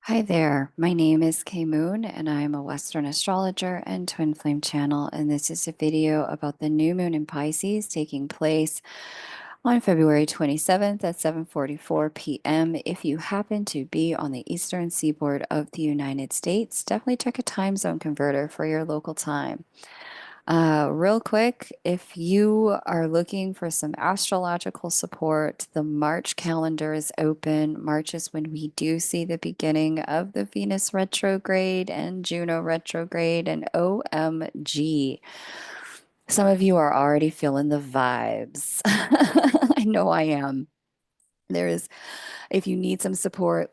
Hi there, my name is Kay Moon and I'm a Western astrologer and twin flame channel, and this is a video about the new moon in Pisces taking place on February 27th at 7:44 p.m. If you happen to be on the eastern seaboard of the United States, definitely check a time zone converter for your local time. Real quick, if you are looking for some astrological support, the March calendar is open. March is when we do see the beginning of the Venus retrograde and Juno retrograde, and OMG. Some of you are already feeling the vibes. I know I am. There is, if you need some support,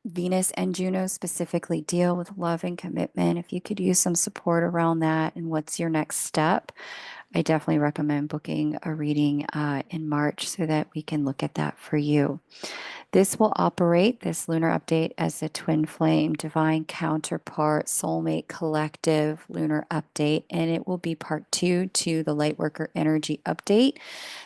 Venus and Juno specifically deal with love and commitment. If you could use some support around that and what's your next step, I definitely recommend booking a reading in March so that we can look at that for you. This will operate, this lunar update, as a twin flame, divine counterpart, soulmate collective lunar update, and it will be part two to the Lightworker energy update.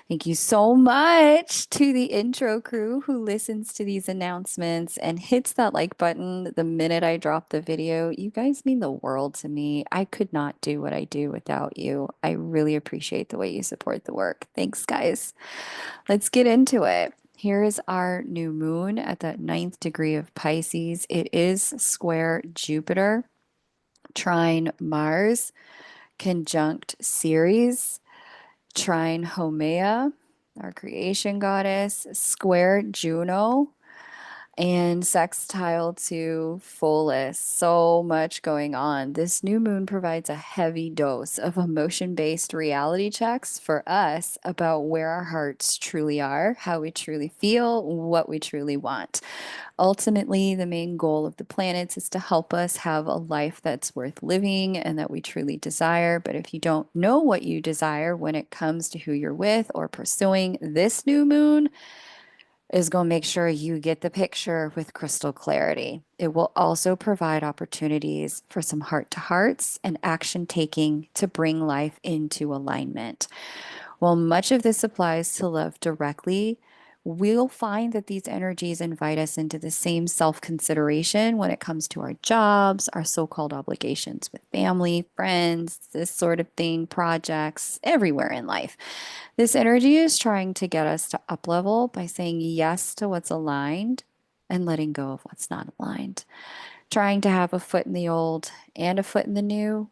Thank you so much to the intro crew who listens to these announcements and hits that like button the minute I drop the video. You guys mean the world to me. I could not do what I do without you. I really appreciate the way you support the work. Thanks, guys. Let's get into it. Here is our new moon at the ninth degree of Pisces. It is square Jupiter, trine Mars, conjunct Ceres, trine Haumea, our creation goddess, square Juno, and sextile to Pholus. So much going on. This new moon provides a heavy dose of emotion-based reality checks for us about where our hearts truly are, how we truly feel, what we truly want. Ultimately, the main goal of the planets is to help us have a life that's worth living and that we truly desire. But if you don't know what you desire when it comes to who you're with or pursuing, this new moon is going to make sure you get the picture with crystal clarity. It will also provide opportunities for some heart to hearts and action taking to bring life into alignment. While much of this applies to love directly, we'll find that these energies invite us into the same self consideration when it comes to our jobs, our so called obligations with family, friends, this sort of thing, projects, everywhere in life. This energy is trying to get us to up level by saying yes to what's aligned and letting go of what's not aligned. Trying to have a foot in the old and a foot in the new,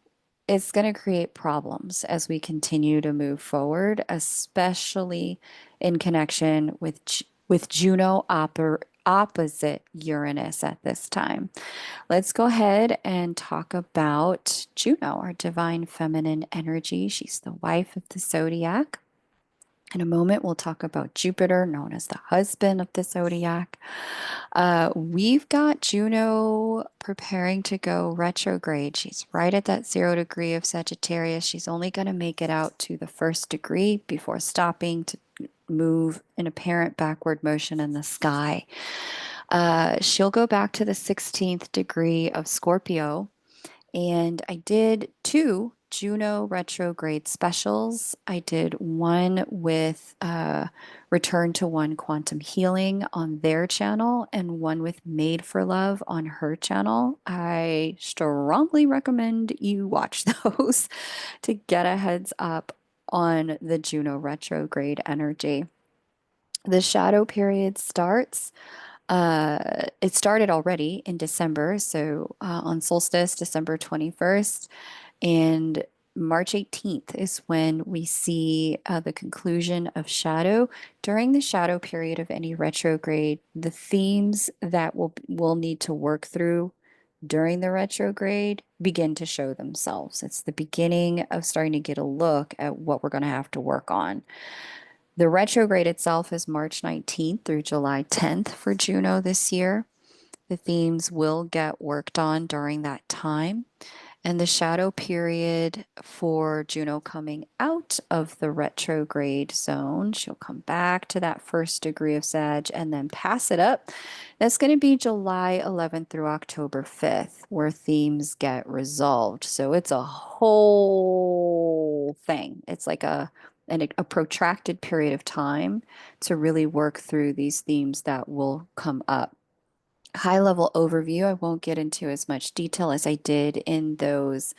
it's going to create problems as we continue to move forward, especially in connection with Juno opposite Uranus at this time. Let's go ahead and talk about Juno, our divine feminine energy. She's the wife of the zodiac. In a moment, we'll talk about Jupiter, known as the husband of the zodiac. We've got Juno preparing to go retrograde. She's right at that 0 degree of Sagittarius. She's only going to make it out to the first degree before stopping to move in apparent backward motion in the sky. She'll go back to the 16th degree of Scorpio, and I did two Juno retrograde specials. I did one with Return to One Quantum Healing on their channel and one with Made for Love on her channel. I strongly recommend you watch those to get a heads up on the Juno retrograde energy. The shadow period starts it started already in December, so on solstice, December 21st, and March 18th is when we see the conclusion of shadow. During the shadow period of any retrograde, the themes that we'll need to work through during the retrograde begin to show themselves. It's the beginning of starting to get a look at what we're going to have to work on. The retrograde itself is March 19th through July 10th for Juno this year. The themes will get worked on during that time. And the shadow period for Juno coming out of the retrograde zone, she'll come back to that first degree of Sag and then pass it up. That's going to be July 11th through October 5th, where themes get resolved. So it's a whole thing. It's like a protracted period of time to really work through these themes that will come up. High level overview. I won't get into as much detail as I did in those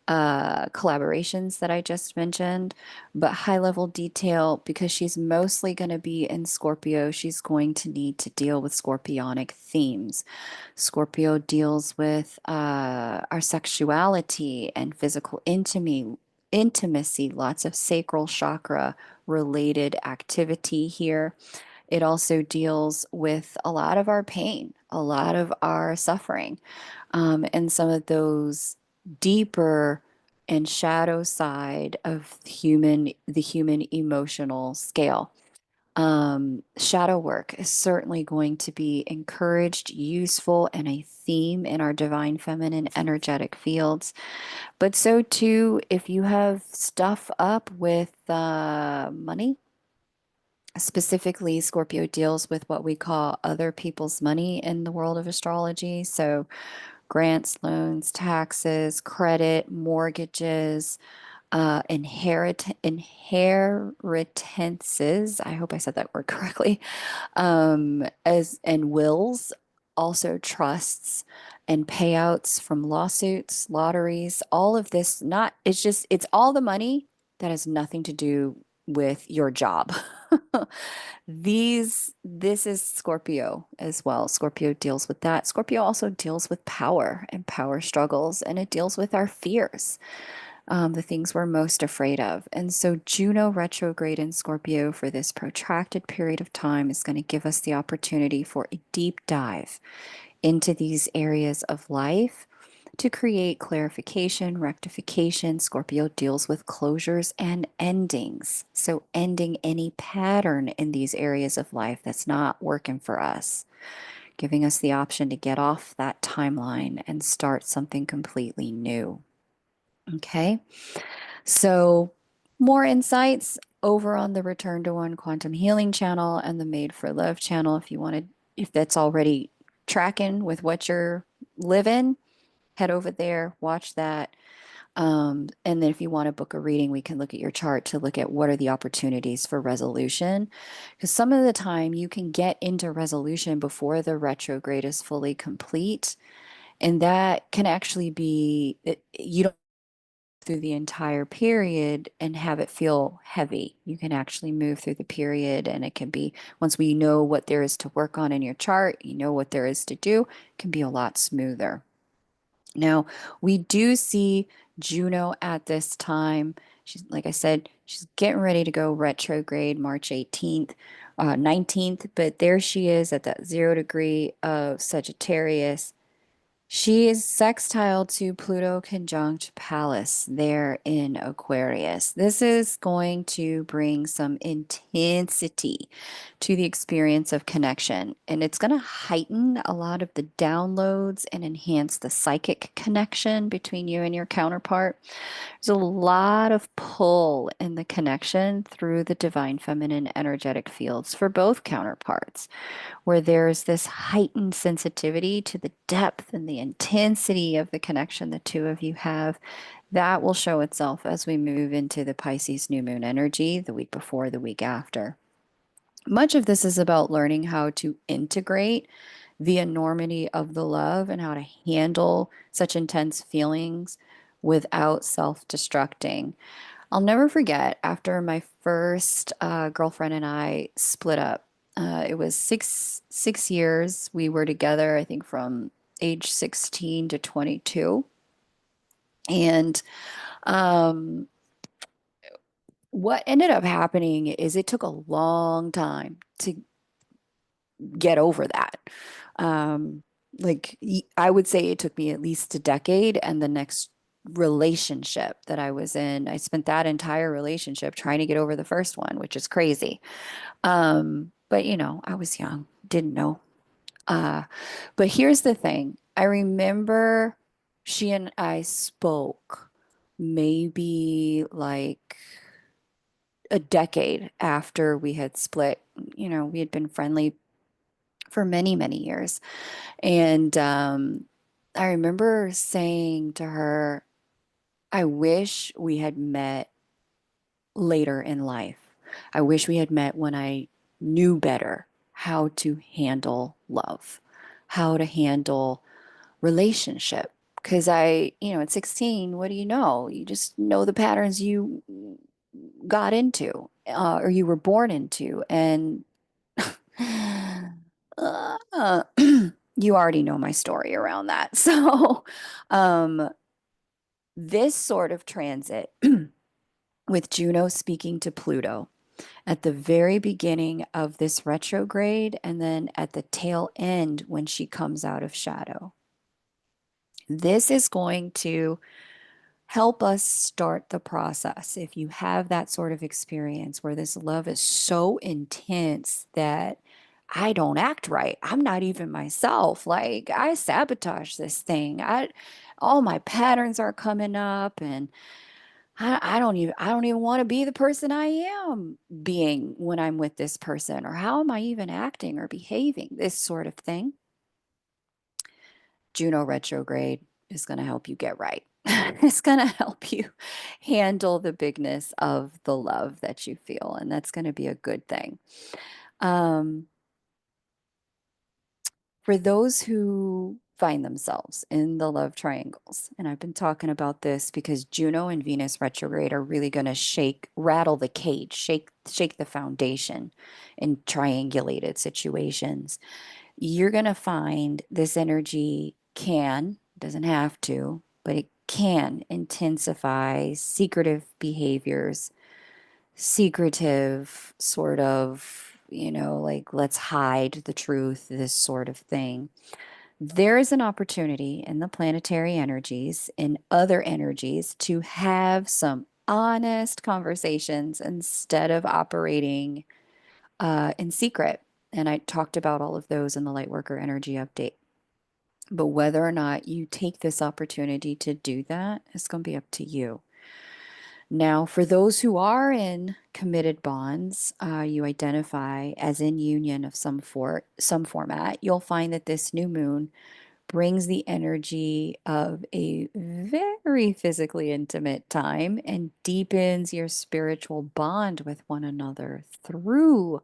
collaborations that I just mentioned, but high level detail because she's mostly going to be in Scorpio. She's going to need to deal with scorpionic themes. Scorpio deals with our sexuality and physical intimacy, lots of sacral chakra related activity here. It also deals with a lot of our pain, a lot of our suffering, and some of those deeper and shadow side of the human emotional scale. Shadow work is certainly going to be encouraged, useful, and a theme in our divine feminine energetic fields. But so too, if you have stuff up with money, specifically, Scorpio deals with what we call other people's money in the world of astrology. So, grants, loans, taxes, credit, mortgages, inheritances. I hope I said that word correctly. As and wills, also trusts and payouts from lawsuits, lotteries, all of this. Not it's all the money that has nothing to do with your job. This is Scorpio as well. Scorpio deals with that. Scorpio also deals with power and power struggles, and it deals with our fears, the things we're most afraid of. And so, Juno retrograde in Scorpio for this protracted period of time is going to give us the opportunity for a deep dive into these areas of life to create clarification, rectification. Scorpio deals with closures and endings. So, ending any pattern in these areas of life that's not working for us, giving us the option to get off that timeline and start something completely new. Okay. So, more insights over on the Return to One Quantum Healing channel and the Made for Love channel if you wanted, if that's already tracking with what you're living, head over there, watch that. And then if you want to book a reading, we can look at your chart to look at what are the opportunities for resolution. Because some of the time you can get into resolution before the retrograde is fully complete. And that can actually be, you don't through the entire period and have it feel heavy. You can actually move through the period, and it can be, once we know what there is to work on in your chart, you know what there is to do, it can be a lot smoother. Now, we do see Juno at this time. She's, like I said, she's getting ready to go retrograde March 18th, 19th, but there she is at that 0 degree of Sagittarius. She is sextile to Pluto conjunct Pallas there in Aquarius. This is going to bring some intensity to the experience of connection, and it's going to heighten a lot of the downloads and enhance the psychic connection between you and your counterpart. There's a lot of pull in the connection through the divine feminine energetic fields for both counterparts, where there's this heightened sensitivity to the depth and the intensity of the connection the two of you have. That will show itself as we move into the Pisces new moon energy the week before, the week after. Much of this is about learning how to integrate the enormity of the love and how to handle such intense feelings without self destructing. I'll never forget after my first girlfriend and I split up. It was six years we were together, I think from age 16 to 22. And um, what ended up happening is it took a long time to get over that. Um, I would say it took me at least a decade, and the next relationship that I was in, I spent that entire relationship trying to get over the first one, which is crazy. But I was young, didn't know. Uh, but here's the thing. I remember she and I spoke maybe like a decade after we had split. We had been friendly for many, many years. And I remember saying to her, I wish we had met later in life. I wish we had met when I knew better how to handle love. how to handle relationship. Because at 16, what do you know? You just know the patterns you got into or you were born into. And uh, you already know my story around that. So, um, this sort of transit with Juno speaking to Pluto at the very beginning of this retrograde and then at the tail end when she comes out of shadow. This is going to help us start the process. If you have that sort of experience where this love is so intense that I don't act right, I'm not even myself. Like I sabotage this thing. All my patterns are coming up and I don't even want to be the person I am being when I'm with this person, or how am I even acting or behaving, this sort of thing. Juno retrograde is going to help you get right. It's going to help you handle the bigness of the love that you feel, and that's going to be a good thing. Um, for those who find themselves in the love triangles, and I've been talking about this because Juno and Venus retrograde are really going to rattle the cage, shake the foundation in triangulated situations. You're going to find this energy doesn't have to, but it can intensify secretive behaviors, secretive sort of, like let's hide the truth, this sort of thing. There is an opportunity in the planetary energies, in other energies, to have some honest conversations instead of operating in secret. And I talked about all of those in the Lightworker Energy Update. But whether or not you take this opportunity to do that, it's going to be up to you. Now, for those who are in committed bonds, you identify as in union of some format, you'll find that this new moon brings the energy of a very physically intimate time and deepens your spiritual bond with one another through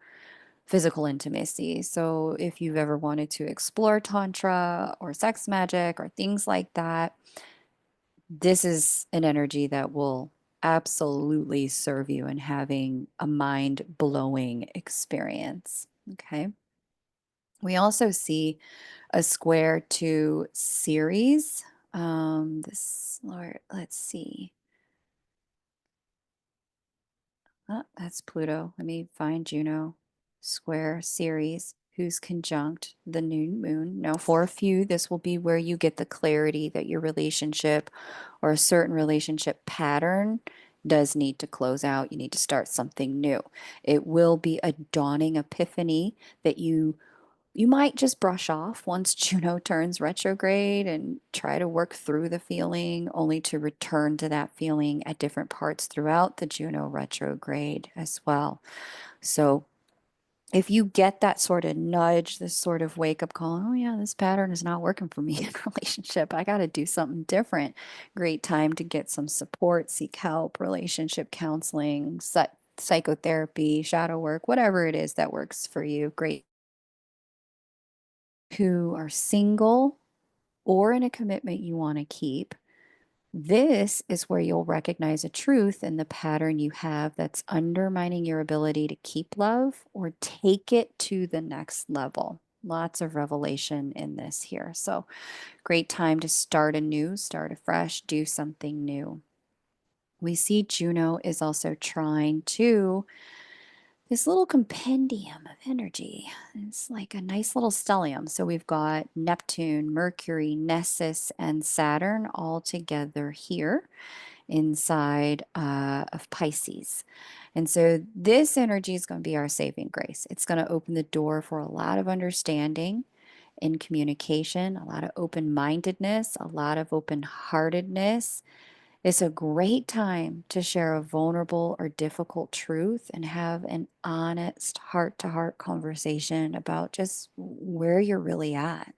physical intimacy. So, if you've ever wanted to explore Tantra or sex magic or things like that, this is an energy that will absolutely serve you in having a mind blowing experience. Okay. We also see a square to Ceres. Let's see. Oh, that's Pluto. Let me find Juno. Square Ceres, who's conjunct the new moon. Now, for a few, this will be where you get the clarity that your relationship or a certain relationship pattern does need to close out. You need to start something new. It will be a dawning epiphany that you might just brush off once Juno turns retrograde and try to work through the feeling, only to return to that feeling at different parts throughout the Juno retrograde as well. So, if you get that sort of nudge, this sort of wake up call, oh, yeah, this pattern is not working for me in a relationship. I got to do something different. Great time to get some support, seek help, relationship counseling, psychotherapy, shadow work, whatever it is that works for you. Great. Who are single or in a commitment you want to keep, this is where you'll recognize a truth in the pattern you have that's undermining your ability to keep love or take it to the next level. Lots of revelation in this here. So, great time to start anew, start afresh, do something new. We see Juno is also trying to this little compendium of energy. It's like a nice little stellium. So we've got Neptune, Mercury, Nessus, and Saturn all together here inside of Pisces. And so this energy is going to be our saving grace. It's going to open the door for a lot of understanding in communication, a lot of open mindedness, a lot of open heartedness. It's a great time to share a vulnerable or difficult truth and have an honest heart to heart conversation about just where you're really at.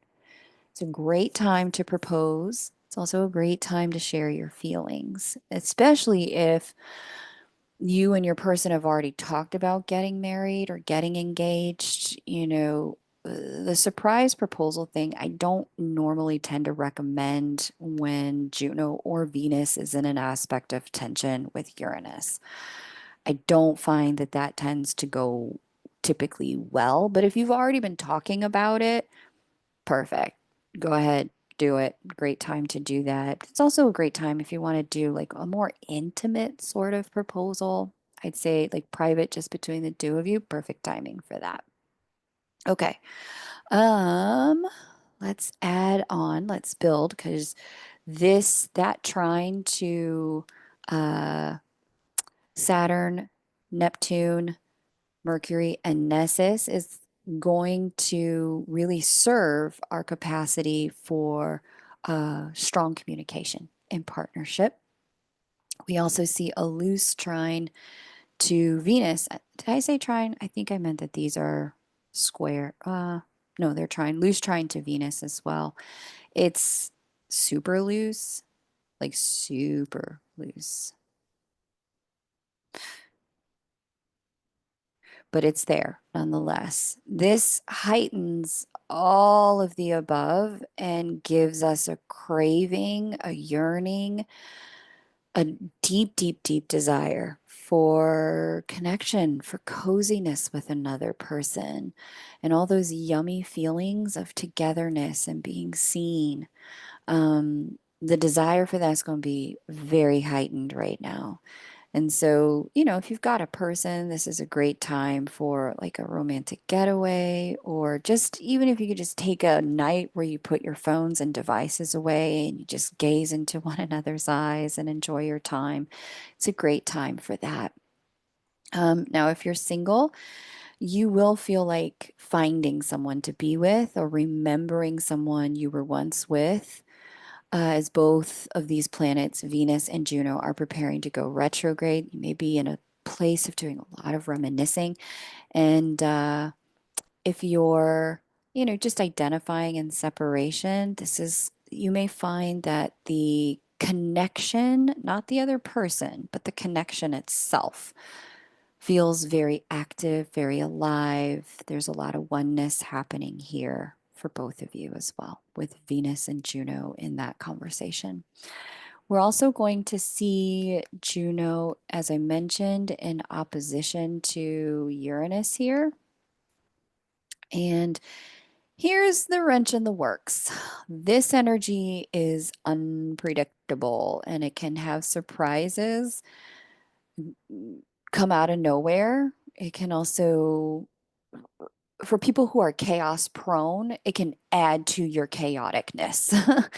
It's a great time to propose. It's also a great time to share your feelings, especially if you and your person have already talked about getting married or getting engaged. the surprise proposal thing, I don't normally tend to recommend when Juno or Venus is in an aspect of tension with Uranus. I don't find that that tends to go typically well, but if you've already been talking about it, perfect. Go ahead, do it. Great time to do that. It's also a great time if you want to do like a more intimate sort of proposal. I'd say like private, just between the two of you. Perfect timing for that. Okay. Um, let's add on, let's build because that trine to uh Saturn, Neptune, Mercury, and Nessus is going to really serve our capacity for strong communication and partnership. We also see a loose trine to Venus. Did I say trine? I think I meant that these are square. No, they're trine, loose trine to Venus as well. It's super loose, like super loose, but it's there nonetheless. This heightens all of the above and gives us a craving, a yearning, a deep, deep, deep desire for connection, for coziness with another person, and all those yummy feelings of togetherness and being seen. The desire for that's going to be very heightened right now. And so, if you've got a person, this is a great time for like a romantic getaway, or just even if you could just take a night where you put your phones and devices away and you just gaze into one another's eyes and enjoy your time. It's a great time for that. Now, if you're single, you will feel like finding someone to be with or remembering someone you were once with, as both of these planets, Venus and Juno, are preparing to go retrograde. You may be in a place of doing a lot of reminiscing. And if you're, just identifying in separation, you may find that the connection, not the other person, but the connection itself feels very active, very alive. There's a lot of oneness happening here for both of you as well, with Venus and Juno in that conversation. We're also going to see Juno, as I mentioned, in opposition to Uranus here. And here's the wrench in the works. This energy is unpredictable and it can have surprises come out of nowhere. It can also, for people who are chaos prone, it can add to your chaoticness.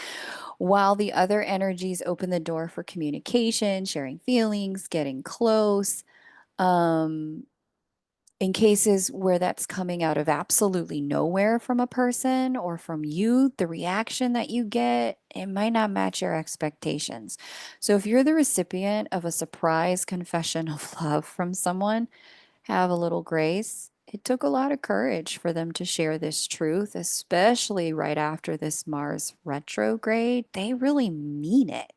While the other energies open the door for communication, sharing feelings, getting close. Um, in cases where that's coming out of absolutely nowhere from a person or from you, the reaction that you get, it might not match your expectations. So if you're the recipient of a surprise confession of love from someone, have a little grace. It took a lot of courage for them to share this truth, especially right after this Mars retrograde. They really mean it,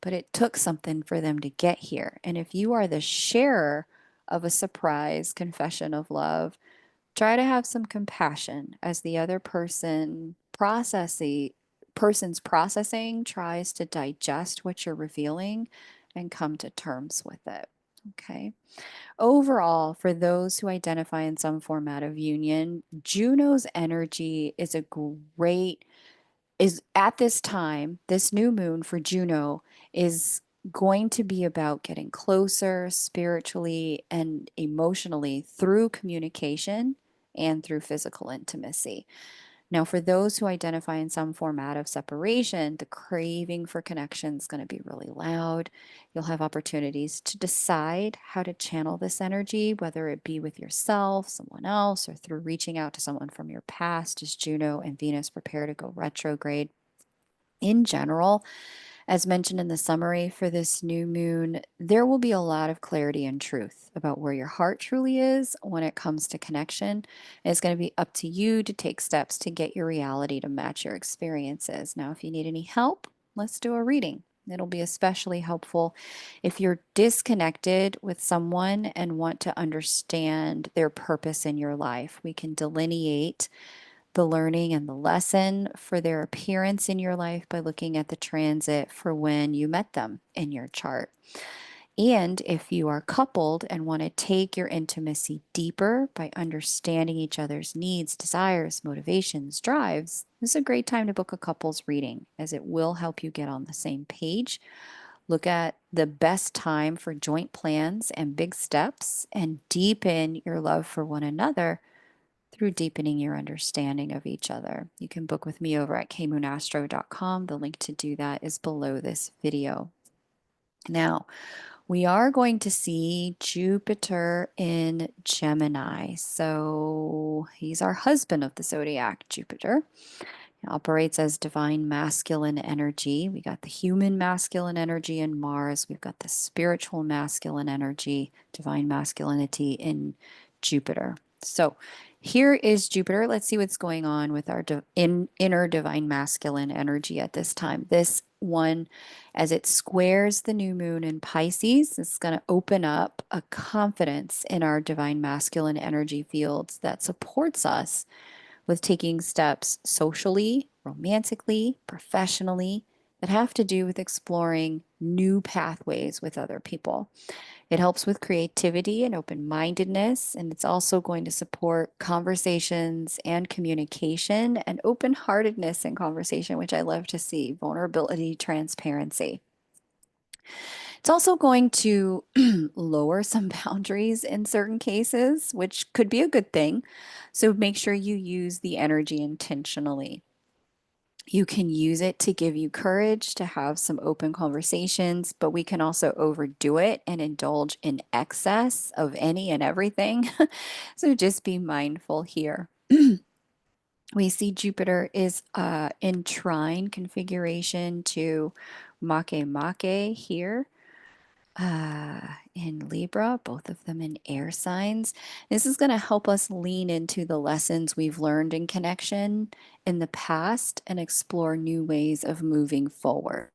but it took something for them to get here. And if you are the sharer of a surprise confession of love, try to have some compassion as the other person's processing tries to digest what you're revealing and come to terms with it. Okay. Overall, for those who identify in some format of union, Juno's energy is at this time, this new moon for Juno is going to be about getting closer spiritually and emotionally through communication and through physical intimacy. Now, for those who identify in some format of separation, the craving for connection is going to be really loud. You'll have opportunities to decide how to channel this energy, whether it be with yourself, someone else, or through reaching out to someone from your past as Juno and Venus prepare to go retrograde. In general, as mentioned in the summary for this new moon, there will be a lot of clarity and truth about where your heart truly is when it comes to connection. It's going to be up to you to take steps to get your reality to match your experiences. Now, if you need any help, let's do a reading. It'll be especially helpful if you're disconnected with someone and want to understand their purpose in your life. We can delineate the learning and the lesson for their appearance in your life by looking at the transit for when you met them in your chart. And if you are coupled and want to take your intimacy deeper by understanding each other's needs, desires, motivations, drives, this is a great time to book a couples reading as it will help you get on the same page. Look at the best time for joint plans and big steps and deepen your love for one another through deepening your understanding of each other. You can book with me over at kmoonastro.com. The link to do that is below this video. Now, we are going to see Jupiter in Gemini. So he's our husband of the zodiac, Jupiter. He operates as divine masculine energy. We got the human masculine energy in Mars. We've got the spiritual masculine energy, divine masculinity in Jupiter. So here is Jupiter. Let's see what's going on with our inner divine masculine energy at this time. This one, as it squares the new moon in Pisces, it's going to open up a confidence in our divine masculine energy fields that supports us with taking steps socially, romantically, professionally that have to do with exploring new pathways with other people. It helps with creativity and open-mindedness, and it's also going to support conversations and communication and open-heartedness in conversation, which I love to see, vulnerability, transparency. It's also going to lower some boundaries in certain cases, which could be a good thing. So make sure you use the energy intentionally. You can use it to give you courage to have some open conversations, but we can also overdo it and indulge in excess of any and everything. So just be mindful here. We see Jupiter is in trine configuration to Make here in Libra, both of them in air signs. This is going to help us lean into the lessons we've learned in connection in the past and explore new ways of moving forward.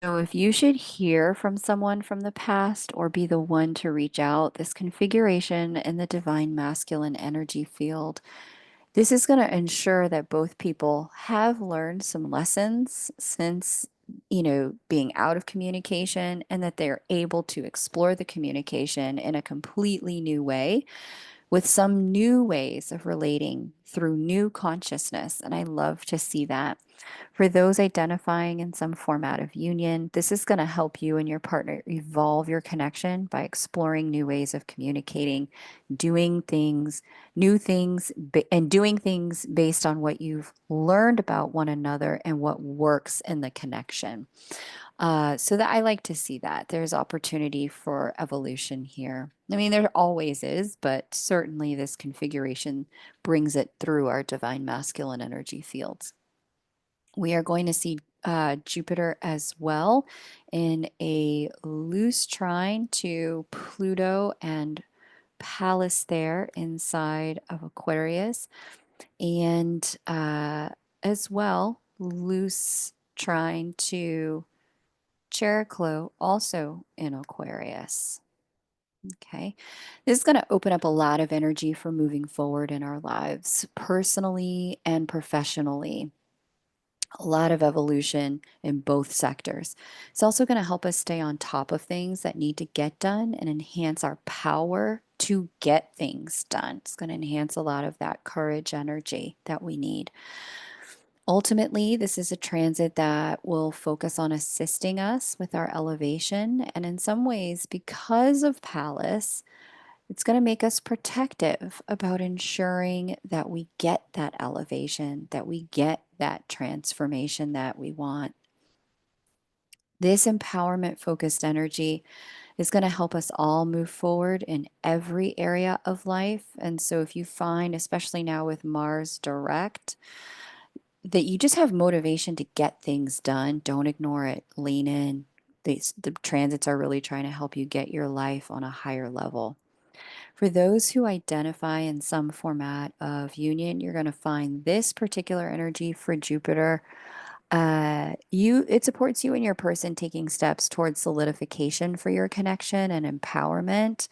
So, if you should hear from someone from the past or be the one to reach out, this configuration in the divine masculine energy field, this is going to ensure that both people have learned some lessons since, being out of communication and that they're able to explore the communication in a completely new way with some new ways of relating through new consciousness. And I love to see that. For those identifying in some format of union, this is going to help you and your partner evolve your connection by exploring new ways of communicating, doing things, new things, and doing things based on what you've learned about one another and what works in the connection. So that I like to see that there's opportunity for evolution here. I mean, there always is, but certainly this configuration brings it through our divine masculine energy fields. We are going to see Jupiter as well in a loose trine to Pluto and Pallas there inside of Aquarius, and as well loose trine to Chericlo also in Aquarius. Okay, this is going to open up a lot of energy for moving forward in our lives, personally and professionally. A lot of evolution in both sectors. It's also going to help us stay on top of things that need to get done and enhance our power to get things done. It's going to enhance a lot of that courage energy that we need. Ultimately, this is a transit that will focus on assisting us with our elevation. And in some ways, because of Pallas, it's going to make us protective about ensuring that we get that elevation, that we get that transformation that we want. This empowerment focused energy is going to help us all move forward in every area of life. And so, if you find, especially now with Mars direct, that you just have motivation to get things done, don't ignore it, lean in. The transits are really trying to help you get your life on a higher level. For those who identify in some format of union, you're going to find this particular energy for Jupiter. It supports you and your person taking steps towards solidification for your connection and empowerment.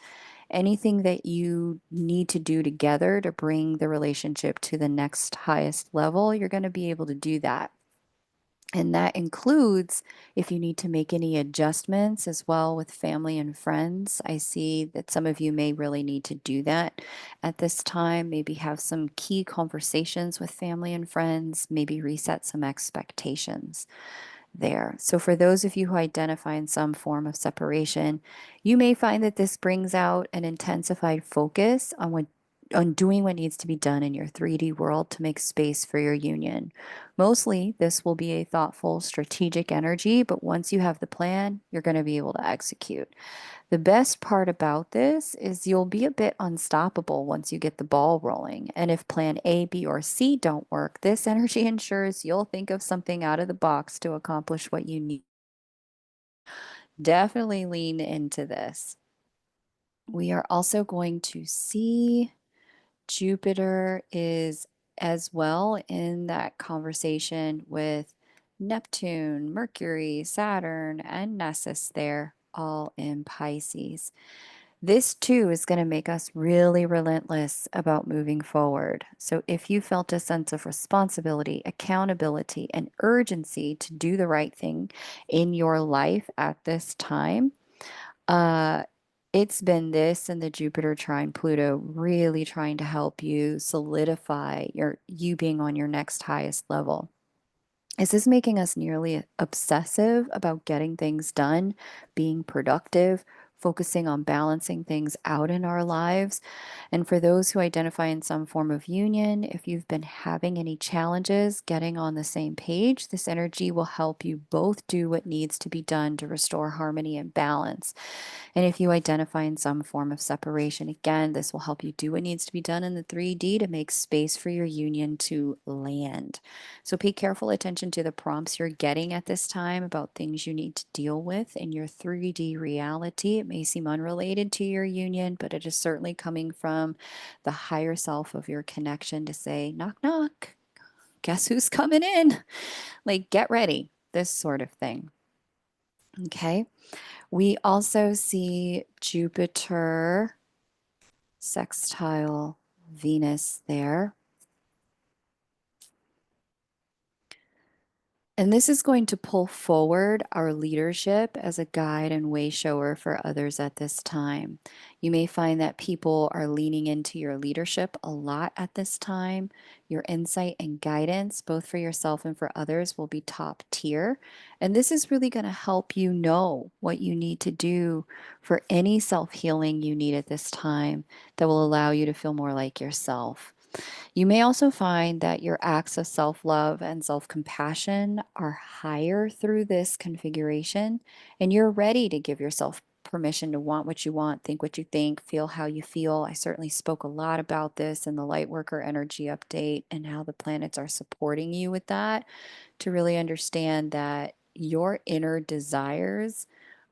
anything that you need to do together to bring the relationship to the next highest level, you're going to be able to do that. And that includes if you need to make any adjustments as well with family and friends. I see that some of you may really need to do that at this time. Maybe have some key conversations with family and friends, maybe reset some expectations there. So, for those of you who identify in some form of separation, you may find that this brings out an intensified focus on doing what needs to be done in your 3D world to make space for your union. Mostly, this will be a thoughtful, strategic energy, but once you have the plan, you're going to be able to execute. The best part about this is you'll be a bit unstoppable once you get the ball rolling. And if plan A, B, or C don't work, this energy ensures you'll think of something out of the box to accomplish what you need. Definitely lean into this. We are also going to see Jupiter is as well in that conversation with Neptune, Mercury, Saturn, and Nessus there, all in Pisces. This too is going to make us really relentless about moving forward. So, if you felt a sense of responsibility, accountability, and urgency to do the right thing in your life at this time, uh, it's been this and the Jupiter trine Pluto really trying to help you solidify you being on your next highest level. Is this making us nearly obsessive about getting things done, being productive, focusing on balancing things out in our lives? And for those who identify in some form of union, if you've been having any challenges getting on the same page, this energy will help you both do what needs to be done to restore harmony and balance. And if you identify in some form of separation, again, this will help you do what needs to be done in the 3D to make space for your union to land. So pay careful attention to the prompts you're getting at this time about things you need to deal with in your 3D reality. It may seem unrelated to your union, but it is certainly coming from the higher self of your connection to say, knock, knock, guess who's coming in? Like, get ready, this sort of thing. Okay. We also see Jupiter sextile Venus there. And this is going to pull forward our leadership as a guide and way shower for others at this time. You may find that people are leaning into your leadership a lot at this time. Your insight and guidance, both for yourself and for others, will be top tier. And this is really going to help you know what you need to do for any self healing you need at this time that will allow you to feel more like yourself. You may also find that your acts of self love and self compassion are higher through this configuration, and you're ready to give yourself permission to want what you want, think what you think, feel how you feel. I certainly spoke a lot about this in the Light Worker Energy Update and how the planets are supporting you with that to really understand that your inner desires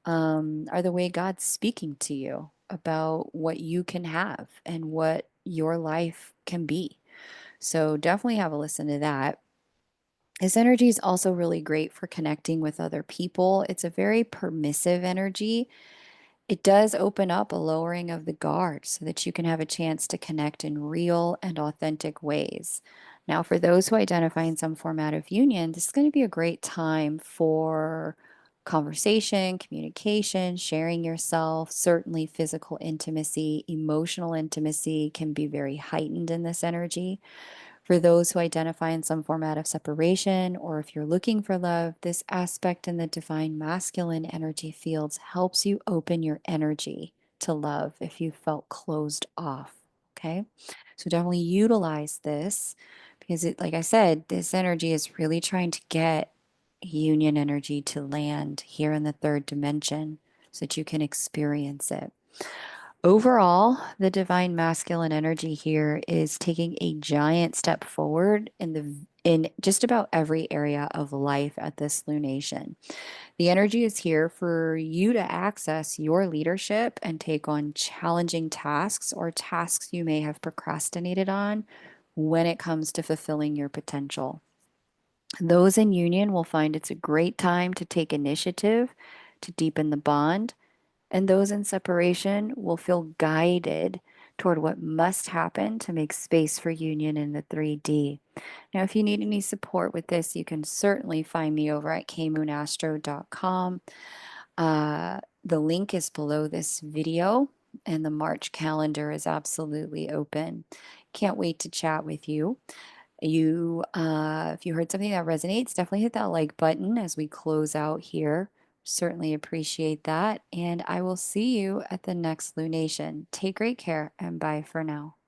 are the way God's speaking to you about what you can have and what your life can be. So definitely have a listen to that. This energy is also really great for connecting with other people. It's a very permissive energy. It does open up a lowering of the guard so that you can have a chance to connect in real and authentic ways. Now, for those who identify in some format of union, this is going to be a great time for conversation, communication, sharing yourself. Certainly, physical intimacy, emotional intimacy can be very heightened in this energy. For those who identify in some format of separation, or if you're looking for love, this aspect in the divine masculine energy fields helps you open your energy to love if you felt closed off. Okay. So definitely utilize this because like I said, this energy is really trying to get union energy to land here in the third dimension so that you can experience it. Overall, the divine masculine energy here is taking a giant step forward in just about every area of life at this lunation. The energy is here for you to access your leadership and take on challenging tasks or tasks you may have procrastinated on when it comes to fulfilling your potential. Those in union will find it's a great time to take initiative to deepen the bond And those in separation will feel guided toward what must happen to make space for union in the 3D. Now, if you need any support with this, you can certainly find me over at kmoonastro.com. The link is below this video, and the March calendar is absolutely open. Can't wait to chat with you. If you heard something that resonates, definitely hit that like button as we close out here. Certainly appreciate that. And I will see you at the next lunation. Take great care and bye for now.